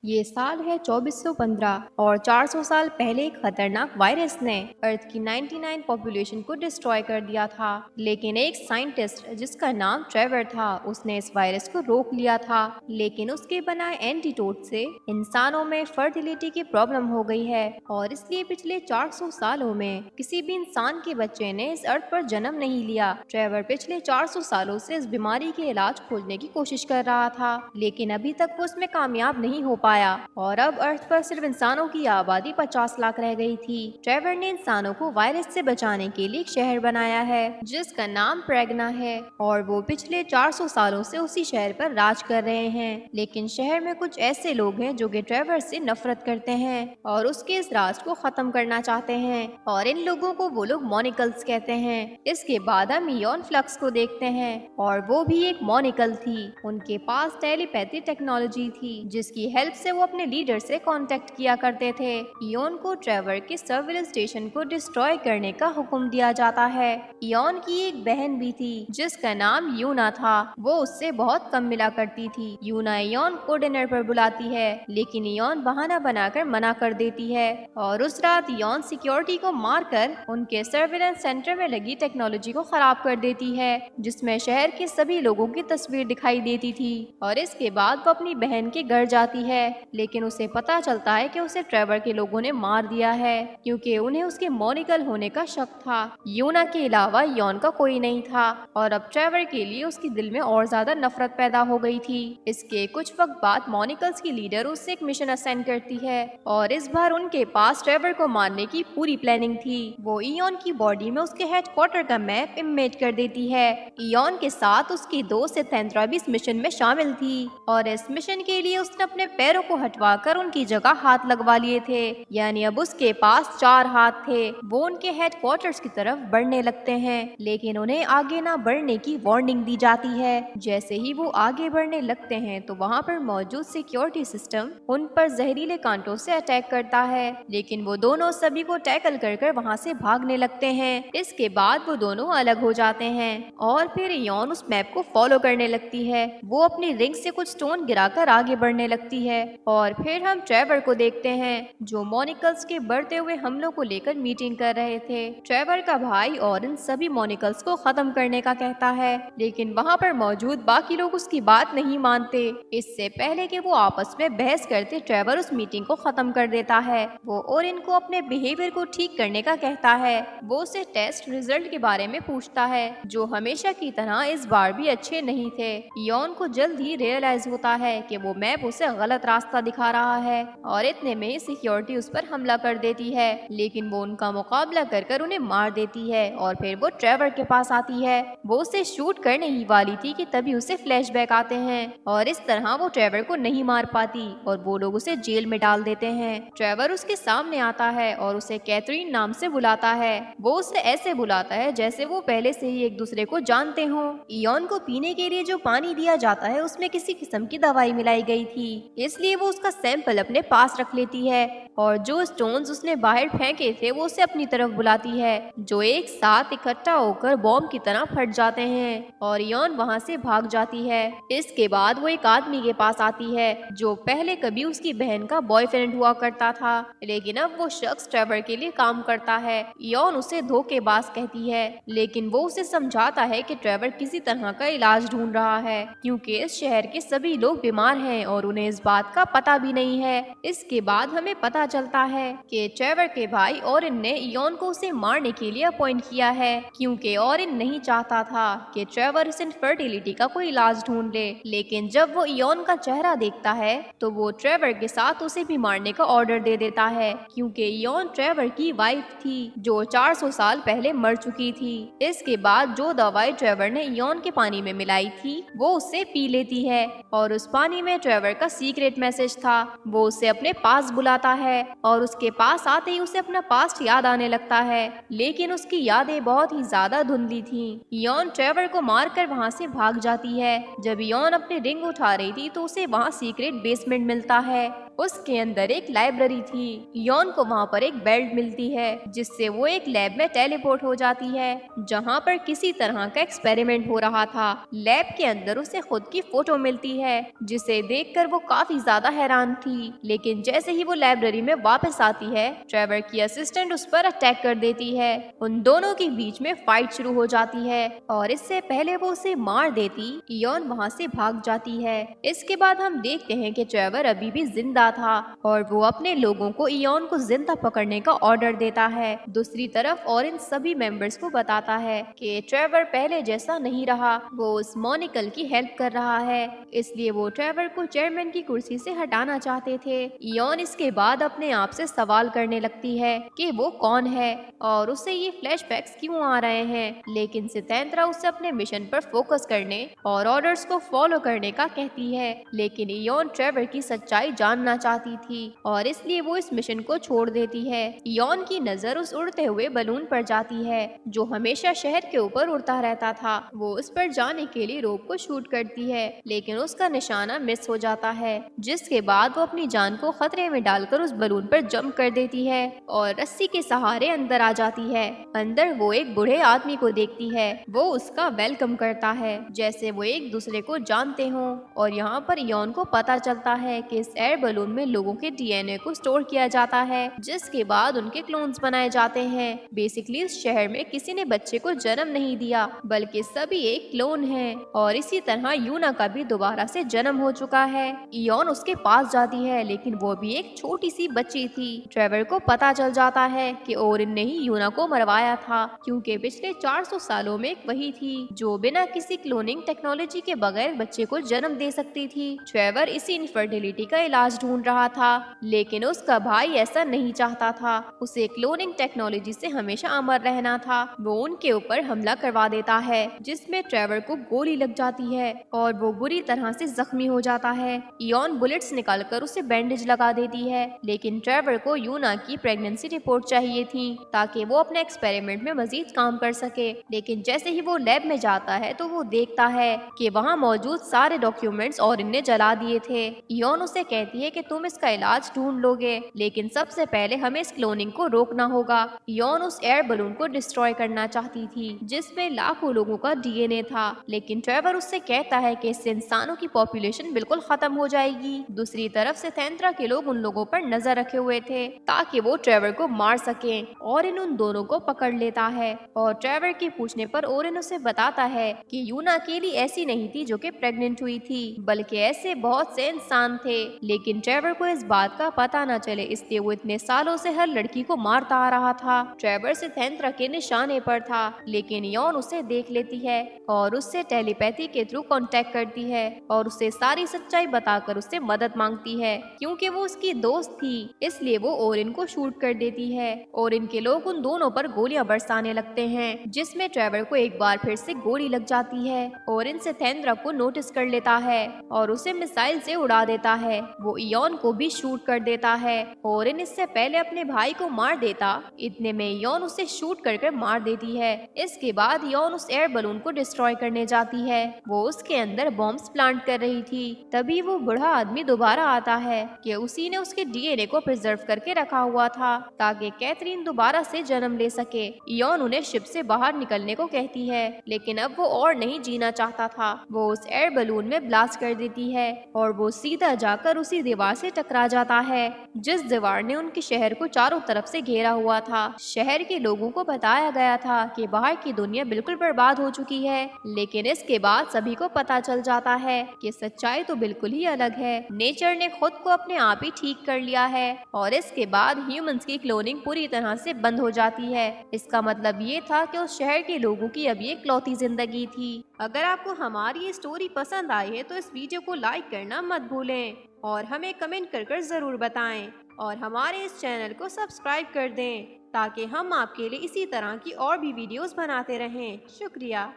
ये साल है 2415 और 400 साल पहले एक खतरनाक वायरस ने अर्थ की 99 पॉपुलेशन को डिस्ट्रॉय कर दिया था। लेकिन एक साइंटिस्ट जिसका नाम ट्रेवर था, उसने इस वायरस को रोक लिया था। लेकिन उसके बनाए एंटीडोट से इंसानों में फर्टिलिटी की प्रॉब्लम हो गई है और इसलिए पिछले 400 सालों में किसी भी इंसान के बच्चे ने इस अर्थ पर जन्म नहीं लिया। ट्रेवर पिछले 400 सालों से इस बीमारी के इलाज खोजने की कोशिश कर रहा था, लेकिन अभी तक वो उसमें कामयाब नहीं हो पाया और अब अर्थ पर सिर्फ इंसानों की आबादी 50 लाख रह गई थी। ट्रेवर ने इंसानों को वायरस से बचाने के लिए एक शहर बनाया है जिसका नाम प्रेगना है और वो पिछले 400 सालों से उसी शहर पर राज कर रहे हैं। लेकिन शहर में कुछ ऐसे लोग हैं जो कि ट्रेवर से नफरत करते हैं और उसके इस राज को खत्म करना चाहते हैं और इन लोगों को वो लोग मोनिकल्स कहते हैं। इसके बाद हम इयॉन फ्लक्स को देखते हैं और वो भी एक मोनिकल थी। उनके पास टेलीपैथी टेक्नोलॉजी थी जिसकी हेल्प से वो अपने लीडर से कांटेक्ट किया करते थे। इयॉन को ट्रेवर के सर्विलेंस स्टेशन को डिस्ट्रॉय करने का हुक्म दिया जाता है। इयॉन की एक बहन भी थी जिसका नाम यूना था। वो उससे बहुत कम मिला करती थी। यूना इयॉन को डिनर पर बुलाती है, लेकिन इयॉन बहाना बनाकर मना कर देती है और उस रात इयॉन सिक्योरिटी को मारकर उनके सर्विलेंस सेंटर में लगी टेक्नोलॉजी को खराब कर देती है जिसमें शहर के सभी लोगों की तस्वीर दिखाई देती थी। और इसके बाद वो अपनी बहन के घर जाती है, लेकिन उसे पता चलता है कि उसे ट्रेवर के लोगों ने मार दिया है क्योंकि उन्हें उसके मोनिकल होने का शक था। यूना के अलावा यॉन का कोई नहीं था और अब ट्रेवर के लिए उसके दिल में और ज्यादा नफरत पैदा हो गई थी। इसके कुछ वक्त बाद मोनिकल्स की लीडर उससे एक मिशन असाइन करती है और इस बार उनके पास ट्रेवर को मारने की पूरी प्लानिंग थी। वो इयॉन की बॉडी में उसके हेडक्वार्टर का मैप इमेज कर देती है। इयॉन के साथ उसकी दोस्त सिथेंद्रा भी इस मिशन में शामिल थी और इस मिशन के लिए उसने अपने पैरों को हटवाकर उनकी जगह हाथ लगवा लिए थे, यानी अब उसके पास 4 हाथ थे। वो उनके हेडक्वार्टर्स की तरफ बढ़ने लगते हैं, लेकिन उन्हें आगे ना बढ़ने की वार्निंग दी जाती है। जैसे ही वो आगे बढ़ने लगते हैं तो वहाँ पर मौजूद सिक्योरिटी सिस्टम उन पर जहरीले कांटों से अटैक करता है, लेकिन वो दोनों सभी को टैकल कर वहाँ से भागने लगते हैं। इसके बाद वो दोनों अलग हो जाते हैं और फिर इयॉन उस मैप को फॉलो करने लगती है। वो अपनी रिंग से कुछ स्टोन गिराकर आगे बढ़ने लगती है और फिर हम ट्रेवर को देखते हैं जो मोनिकल्स के बढ़ते हुए हमलों को लेकर मीटिंग कर रहे थे। ट्रेवर का भाई और इन सभी मोनिकल्स को खत्म करने का कहता है, लेकिन वहाँ पर मौजूद बाकी लोग उसकी बात नहीं मानते। इससे पहले कि वो आपस में बहस करते, ट्रेवर उस मीटिंग को खत्म कर देता है। वो और इनको अपने बिहेवियर को ठीक करने का कहता है। वो उसे टेस्ट रिजल्ट के बारे में पूछता है जो हमेशा की तरह इस बार भी अच्छे नहीं थे। इयॉन को जल्द ही रियलाइज होता है कि वो मैप उसे गलत रास्ता दिखा रहा है और इतने में ही सिक्योरिटी उस पर हमला कर देती है, लेकिन वो उनका मुकाबला कर उन्हें मार देती है और फिर वो ट्रेवर के पास आती है। वो उसे शूट करने ही वाली थी कि तभी उसे फ्लैशबैक आते हैं और इस तरह वो ट्रेवर को नहीं मार पाती और वो लोग उसे जेल में डाल देते हैं। ट्रेवर उसके सामने आता है और उसे कैथरीन नाम से बुलाता है। वो उसे ऐसे बुलाता है जैसे वो पहले से ही एक दूसरे को जानते हों। इयॉन को पीने के लिए जो पानी दिया जाता है उसमें किसी किस्म की दवाई मिलाई गई थी, इसलिए वो उसका सैंपल अपने पास रख लेती है और जो स्टोन्स उसने बाहर फेंके थे वो उसे अपनी तरफ बुलाती है, जो एक साथ इकट्ठा होकर बॉम्ब की तरह फट जाते हैं और इयॉन वहां से भाग जाती है। इसके बाद वो एक आदमी के पास आती है जो पहले कभी उसकी बहन का बॉयफ्रेंड हुआ करता था, लेकिन अब वो शख्स ट्रेवर के लिए काम करता है। इयॉन उसे धोखेबाज कहती है, लेकिन वो उसे समझाता है कि ट्रेवर किसी तरह का इलाज ढूंढ रहा है क्योंकि इस शहर के सभी लोग बीमार हैं और उन्हें इस बात का पता भी नहीं है। इसके बाद हमें पता चलता है कि ट्रेवर के भाई ऑरिन ने इयॉन को उसे मारने के लिए अपॉइंट किया है क्योंकि ऑरिन नहीं चाहता था कि ट्रेवर इस इनफर्टिलिटी का कोई इलाज ढूंढ ले। लेकिन जब वो इयॉन का चेहरा देखता है तो वो ट्रेवर के साथ उसे भी मारने का ऑर्डर दे देता है क्योंकि इयॉन ट्रेवर की वाइफ थी जो 400 साल पहले मर चुकी थी। इसके बाद जो दवाई ट्रेवर ने इयॉन के पानी में मिलाई थी वो उससे पी लेती है और उस पानी में ट्रेवर का सीक्रेट मैसेज था। वो उसे अपने पास बुलाता है और उसके पास आते ही उसे अपना पास्ट याद आने लगता है, लेकिन उसकी यादें बहुत ही ज्यादा धुंधली थी। इयॉन ट्रेवर को मारकर वहां से भाग जाती है। जब इयॉन अपनी रिंग उठा रही थी तो उसे वहां सीक्रेट बेसमेंट मिलता है। उसके अंदर एक लाइब्रेरी थी। इयॉन को वहाँ पर एक बेल्ट मिलती है जिससे वो एक लैब में टेलीपोर्ट हो जाती है जहाँ पर किसी तरह का एक्सपेरिमेंट हो रहा था। लैब के अंदर उसे खुद की फोटो मिलती है जिसे देखकर वो काफी ज्यादा हैरान थी। लेकिन जैसे ही वो लाइब्रेरी में वापस आती है, ट्रेवर की असिस्टेंट उस पर अटैक कर देती है। उन दोनों के बीच में फाइट शुरू हो जाती है और इससे पहले वो उसे मार देती, इयॉन वहाँ से भाग जाती है। इसके बाद हम देखते हैं कि ट्रेवर अभी भी जिंदा था और वो अपने लोगों को इयॉन को जिंदा पकड़ने का ऑर्डर देता है। दूसरी तरफ और इन सभी मेंबर्स को बताता है कि ट्रेवर पहले जैसा नहीं रहा, वो उस मोनिकल की हेल्प कर रहा है, इसलिए वो ट्रेवर को चेयरमैन की कुर्सी से हटाना चाहते थे। इयॉन इसके बाद अपने आप से सवाल करने लगती है कि वो कौन है और उसे ये फ्लैशबैक्स क्यों आ रहे हैं, लेकिन सितेंद्रा उसे अपने मिशन पर फोकस करने और ऑर्डर्स को फॉलो करने का कहती है। लेकिन इयॉन ट्रेवर की सच्चाई जानना चाहती थी और इसलिए वो इस मिशन को छोड़ देती है। इयॉन की नजर उस उड़ते हुए बलून पर जाती है जो हमेशा शहर के ऊपर उड़ता रहता था। वो उस पर जाने के लिए रोप को शूट करती है लेकिन उसका निशाना मिस हो जाता है, जिसके बाद वो अपनी जान को खतरे में डालकर उस बलून पर जंप कर देती है और रस्सी के सहारे अंदर आ जाती है। अंदर वो एक बूढ़े आदमी को देखती है। वो उसका वेलकम करता है जैसे वो एक दूसरे को जानते हों और यहाँ पर इयॉन को पता चलता है कि इस एयर बलून में लोगों के डीएनए को स्टोर किया जाता है जिसके बाद उनके क्लोन्स बनाए जाते हैं। बेसिकली इस शहर में किसी ने बच्चे को जन्म नहीं दिया बल्कि सभी एक क्लोन हैं और इसी तरह यूना का भी दोबारा से जन्म हो चुका है। इयॉन उसके पास जाती है लेकिन वो भी एक छोटी सी बच्ची थी। ट्रेवर को पता चल जाता है कि ओरिन ने ही यूना को मरवाया था क्योंकि पिछले 400 सालों में वही थी जो बिना किसी क्लोनिंग टेक्नोलॉजी के बगैर बच्चे को जन्म दे सकती थी। ट्रेवर इसी इनफर्टिलिटी का इलाज ढूंढ रहा था लेकिन उसका भाई ऐसा नहीं चाहता था। उसे क्लोनिंग टेक्नोलॉजी से हमेशा अमर रहना था। वो उनके ऊपर हमला करवा देता है जिसमें ट्रेवर को गोली लग जाती है और वो बुरी तरह से जख्मी हो जाता है। इयॉन बुलेट्स निकालकर उसे बैंडेज लगा देती है लेकिन ट्रेवर को यूना की प्रेगनेंसी रिपोर्ट चाहिए थी ताकि वो अपने एक्सपेरिमेंट में मजीद काम कर सके। लेकिन जैसे ही वो लैब में जाता है तो वो देखता है कि वहाँ मौजूद सारे डॉक्यूमेंट्स और इनने जला दिए थे। इयॉन उसे कहती है कि तुम इसका इलाज ढूंढ लोगे लेकिन सबसे पहले हमें इस क्लोनिंग को रोकना होगा। इयॉन उस एयर बलून को डिस्ट्रॉय करना चाहती थी जिसमें लाखों लोगों का डीएनए था लेकिन ट्रेवर उससे कहता है कि इससे इंसानों की पॉपुलेशन बिल्कुल खत्म हो जाएगी। दूसरी तरफ से सितेंद्रा के लोग उन लोगों पर नजर रखे हुए थे ताकि वो ट्रेवर को मार सके और इन उन दोनों को पकड़ लेता है और ट्रेवर के पूछने पर ओरिन उसे बताता है कि यूना अकेली ऐसी नहीं थी जो कि प्रेग्नेंट हुई थी बल्कि ऐसे बहुत से इंसान थे। लेकिन ट्रेवर को इस बात का पता न चले इसलिए वो इतने सालों से हर लड़की को मारता आ रहा था। ट्रेवर सितेंद्रा के निशाने पर था लेकिन इयॉन उसे देख लेती है और उससे टेलीपैथी के थ्रू कांटेक्ट करती है और उसे सारी सच्चाई बताकर उससे मदद मांगती है। क्योंकि वो उसकी दोस्त थी इसलिए वो ओरिन को शूट कर देती है। ओरिन के लोग उन दोनों पर गोलियां बरसाने लगते हैं जिसमें ट्रेवर को एक बार फिर से गोली लग जाती है। ओरिन सितेंद्रा को नोटिस कर लेता है और उसे मिसाइल से उड़ा देता है। वो इयॉन को भी शूट कर देता है। ओरिन इससे पहले अपने भाई को मार देता, इतने में इयॉन उसे शूट कर मार देती है। इसके बाद इयॉन उस एयर बलून को डिस्ट्रॉय करने जाती है। वो उसके अंदर बॉम्ब्स प्लांट कर रही थी तभी वो बूढ़ा आदमी दोबारा आता है कि उसी ने उसके डीएनए को प्रिजर्व करके रखा हुआ था ताकि कैथरीन दोबारा से जन्म ले सके। इयॉन उन्हें शिप से बाहर निकलने को कहती है लेकिन अब वो और नहीं जीना चाहता था। वो उस एयर बलून में ब्लास्ट कर देती है और वो सीधा जाकर उसी दीवार से टकरा जाता है जिस दीवार ने उनके शहर को चारों तरफ से घेरा हुआ था। शहर के लोगों को बताया गया था कि बाहर की दुनिया बिल्कुल बर्बाद हो चुकी है लेकिन इसके बाद सभी को पता चल जाता है कि सच्चाई तो बिल्कुल ही अलग है। नेचर ने खुद को अपने आप ही ठीक कर लिया है और इसके बाद ह्यूमंस की क्लोनिंग पूरी तरह से बंद हो जाती है। इसका मतलब ये था कि उस शहर के लोगों की अब ये इकलौती जिंदगी थी। अगर आपको हमारी ये स्टोरी पसंद आई है तो इस वीडियो को लाइक करना मत भूलें और हमें कमेंट कर जरूर बताएं और हमारे इस चैनल को सब्सक्राइब कर दें ताकि हम आपके लिए इसी तरह की और भी वीडियोस बनाते रहें। शुक्रिया।